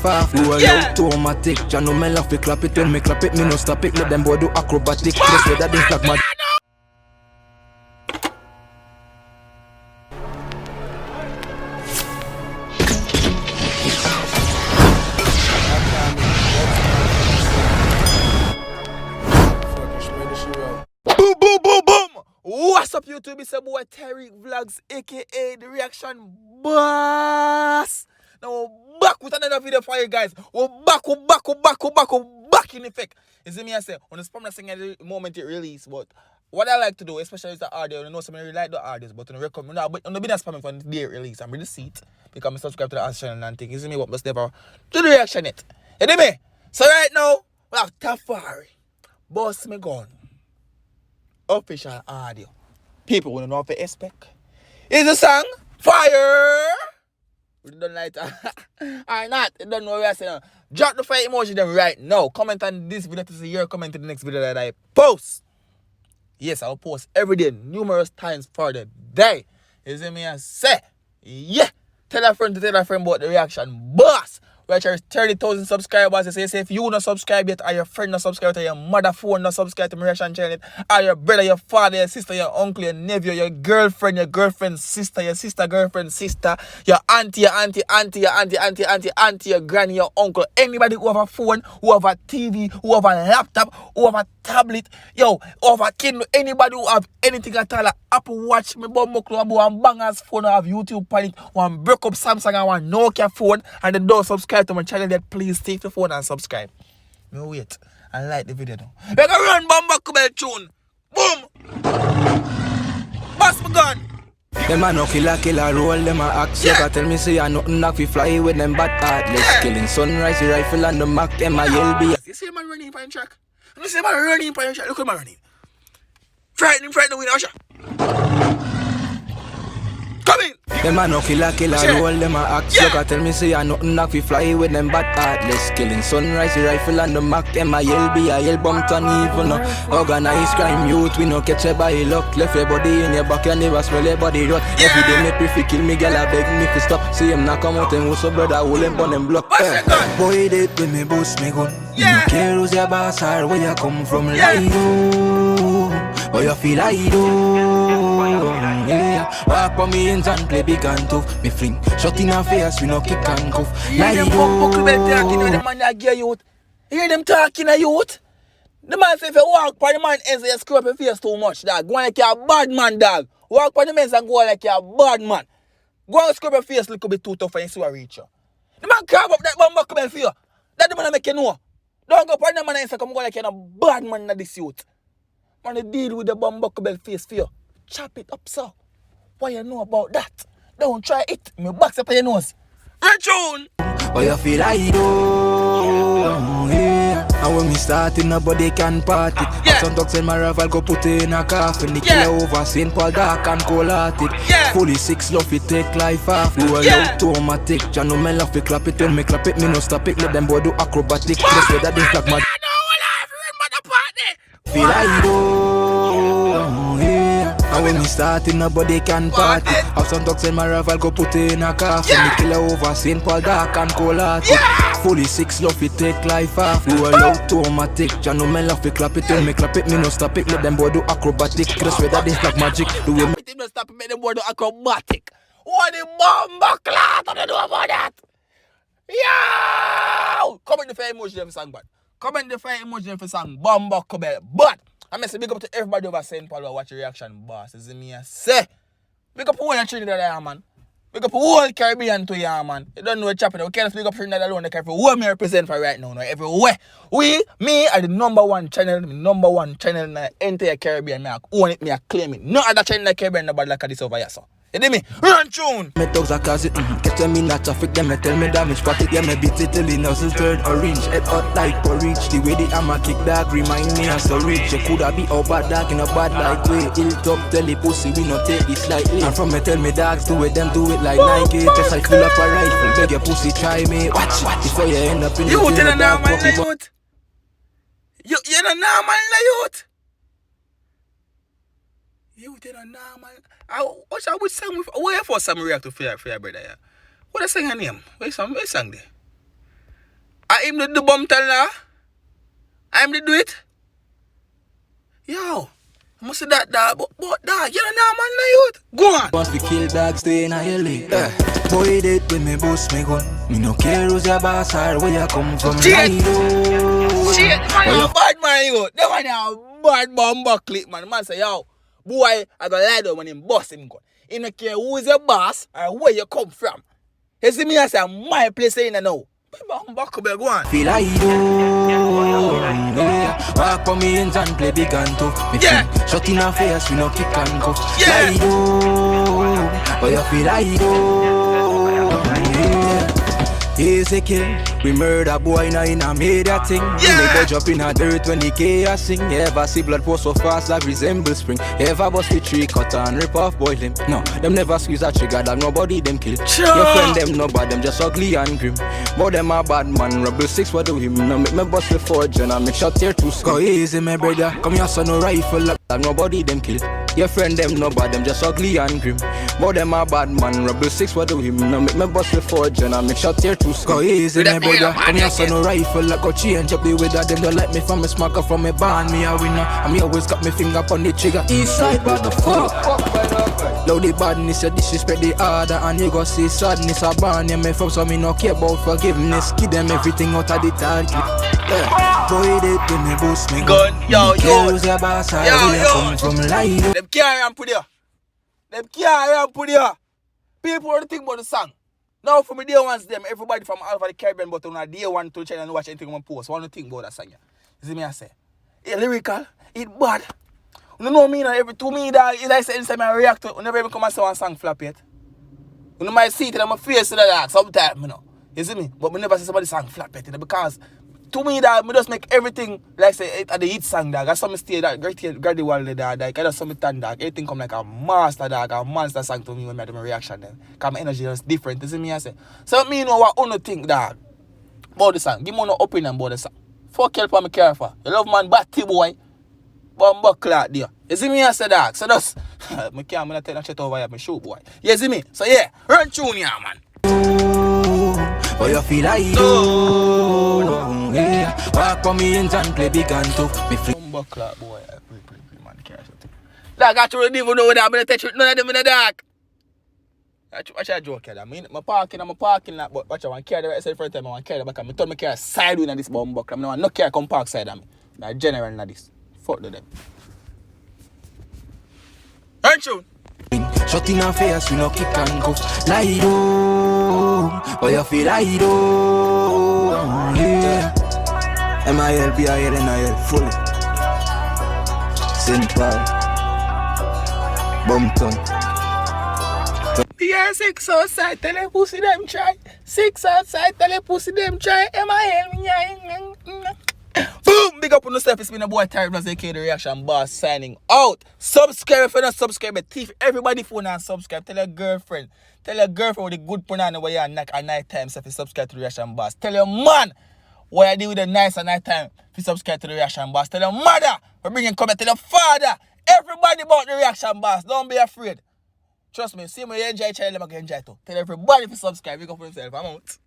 Far flow automatic. Jah know me love to clap it. When me clap it, me no stop it. Let them boy do acrobatic. Press with that like mad. Boom, boom, boom, boom! What's up, YouTube? It's your boy Tyrekevlogs, aka the Reaction Boss. Now we're back with another video for you guys. We're back in effect. You see me, I say, on the spam thing at the moment it release, but what I like to do, especially with the audio, you know, some really like the audios, but on the recommend, but on the business spamming for the day it release, I'm really see it because I subscribe to the channel and things. You see me, what must never do the reaction it. You see me? So right now, we have Tafari, Boss Me Gun. Official audio. People want to know what to expect. Is the song fire? We don't like that. Or not. You don't know what we are saying. Drop the fire emoji them right now. Comment on this video to see your comment in the next video that I post. Yes, I'll post every day, numerous times for the day. You see me? I say, yeah. Tell a friend to tell a friend about the Reaction Boss. We are 30,000 subscribers. You say if you not subscribe yet, or your friend not subscribe to your mother phone not subscribe to my Reaction channel yet, or your brother, your father, your sister, your uncle, your nephew, your girlfriend's sister, your sister, girlfriend's sister, your auntie, your granny, your uncle, anybody who have a phone, who have a TV, who have a laptop, who have a tablet, who have a Kindle, anybody who have anything at all, Apple Watch, me bumbuckle, one bangers phone, have YouTube panic, one break up Samsung and one Nokia phone, and then don't subscribe to my channel yet, please take the phone and subscribe. Me wait and like the video now. We gonna run bumbuckle tune. Boom! Boss Me Gun! Them a no killer roll, them a axe. You can tell me say I nothing that we fly with them bad heartless. Killing sunrise, the rifle and the Mac, them a yell be. You see man running for your track? You see man running for your track? Look at man running. Frightening with Usher. Come in! Them a no killer roll, them a axe. You can tell me say I nothing that we fly with them bad heartless. Killing sunrise, the rifle and the Mac, them a yell be. A yell bump on evil no. Organized crime youth, we no catch you by luck. Left your body in your back, you never smell your body rot. Every day me prefer kill me, girl I beg me to stop. See him not come out and who's so brother, hold him on them block. Boy did when me boost me gun. You no care who's your boss or where you come from. Like you, but you feel like you. Yeah, walk for me ends and play big and tough. Me fling shot in her face, we no kick and cuff. Hear them buckle belt talking with the man that gear youth. Hear them talking a youth. The man say if you walk by the man ends you screw up your face too much, dog. Go on like you're a bad man, dog. Walk by the men and go on like you're a bad man. Go and screw up your face a little bit too tough and you see what reach you. The man carve up that buckle belt for you. That the man make you know. Don't go by the man and say come go like you're a bad man in this youth. Man, they deal with the buckle belt face for you. Chop it up, so. What you know about that? Don't try it. Me box up on your nose. Retune! But you feel like you, yeah. And when we start, nobody can party. Some dogs and my rival go put it in a coffin. The killer over St. Paul dark and cold hearted. Fully 6 love it take life off. We were automatic. Jah know me love to clap it. When me clap it, me no stop it. Let them boy do acrobatic. Just whether they flag my feel like you, yeah. And when we start, nobody can party. Have some dogs and my rival go put it in a coffin. The killer over St. Paul dark and cold hearted. Fully 6 love it take life off. We were automatic. Jah know me love to clap it. When me clap it, me no stop it. Let them boy do acrobatic. Just whether they flag magic. The way me no stop it, make them boy do acrobatic. What the bomba clat do do about that? Yo! Comment the fire emoji them song, but comment the fire emoji them for song bomba cobel. But I must say big up to everybody over St. Paul who watch the Reaction Boss. You see me I say. Big up to all Trinidad there, man. Big up to all Caribbean to you, man. You don't know what's happening. We can't speak up Trinidad alone. They can't who me represent for right now. Everywhere. Me are the number one channel in the entire Caribbean. I own it, I claim it. No other channel in the Caribbean nobody like this over here, so. You hear me? Run tune! Me dogs are cause it, get them in a traffic, them me tell me damage spot it, yeah me beat it till it nozzle turn orange, head hot like porridge, the way the hammer kick dog remind me of so rich, you coulda be a bad dog in a bad like way, ill top tell the pussy we not take it slightly, and from me tell me dogs do it, them do it like Nike, just like full up a rifle, beg your pussy try me, watch it, before you end up in the youth in a normal youth! You in a normal youth! You in a normal. Which song? Where for some react to fear brother? Yeah. What a song her name? Where song there? him did the bum tell now. I'm the do it. Yo. I must say that dog, but dog, you don't know man the youth. Go on. Once we kill dogs, stay in a league. Boy, date with me, boss me gun. Me no care who's your boss or where you come from. Shit, man, you a bad man, you. That man a bad bumper clip, man. Man say, yo, boy, I got lie down when him boss him gun. He no care who's your boss or where you come from. You see me, I say, my place ain't now. Go on. Feel like walk for me and play big and tough. Me shut in our face, we no kick and cuff. Yeah. But you feel like easy kill. We murder boy in a media thing. We budge up in a dirt when the chaos sing. You ever see blood pour so fast like resemble spring? You ever bust the tree cut and rip off boy limb? No, them never squeeze a trigger that nobody them kill. Your friend them no bad, them just ugly and grim. But them a bad man, rebel 6 what do him? No make me bust the forge and I make shot here too. Go easy my brother, come here son no rifle like nobody them kill. Your friend them no bad, them just ugly and grim. But them a bad man, rebel 6 what do him? No make me bust the forge and I make shot here too. Go easy my brother, come here son no rifle like go change up the weather. Them don't like me from a smacker from a barn, me a winner. And me always got me finger on the trigger. East side what the fuck? Low the badness, you disrespect the order. And you go see sadness a barn. You me from so me no care about forgiveness. Give them everything out of the target. Boy they do me boost me gun. Yo. Them carry and put here. Them carry and put here. People don't think about the song. Now for me day ones them, everybody from all over the Caribbean but on a day one to China and watch anything on post. What do you think about that song? You see me I say? It's lyrical, it's bad. You know me now, every to me that is like say inside my react to whenever even come and say one song flop yet. You might see it in my face that sometimes, you know. You see me? But me never see somebody song flop yet, because to me that me just make everything like say at the hit song dog. I saw me stay that gradually dog. Like I just saw me turn dog. Everything come like a master dog, a monster song to me when I do my reaction then. Cause my energy is different. You see me I say. So me know what you think dog about the song. Give me no opinion about the song. Fuck help on me care for. You love man batty boy. Bumbo clock there. You see me I say dog. So just me can't me not tell no shit over here, my show boy. You see me? So yeah, run tune here man. But you feel like walk for me and play big and tough. Me flip. Bumbo clock boy. Play man care something. Dog I don't even know that I'm gonna touch with none of them in the dark. Watch a joke here. I mean, I'm parking lot, but watch I want to carry the right side for a time. I want to carry the back. I told me carry side window this bumbo clock. I no care come park side of me. I general na this. Fuck them. Aren't you? Shut in our face, we no kick and cuff. Lie do, but you feel like do. Yeah. MIL, BIL, NIL, fully. Simple. Bumpton. Yeah, 6 outside, tell the pussy them try. 6 outside, tell the pussy them try. MIL, boom! Big up on yourself. It's been a boy Tyrekevlogs, aka the Reaction Boss, signing out. Subscribe if you're not subscribed. Thief everybody phone and subscribe. Tell your girlfriend with the good punani where you knock at night time. So if you subscribe to the Reaction Boss. Tell your man what you do with the nice at night time. If you subscribe to the Reaction Boss. Tell your mother we're bringing comment. Tell your father. Everybody about the Reaction Boss. Don't be afraid. Trust me. See me enjoy child, I'm going to enjoy too. Tell everybody if you subscribe. You go for yourself. I'm out.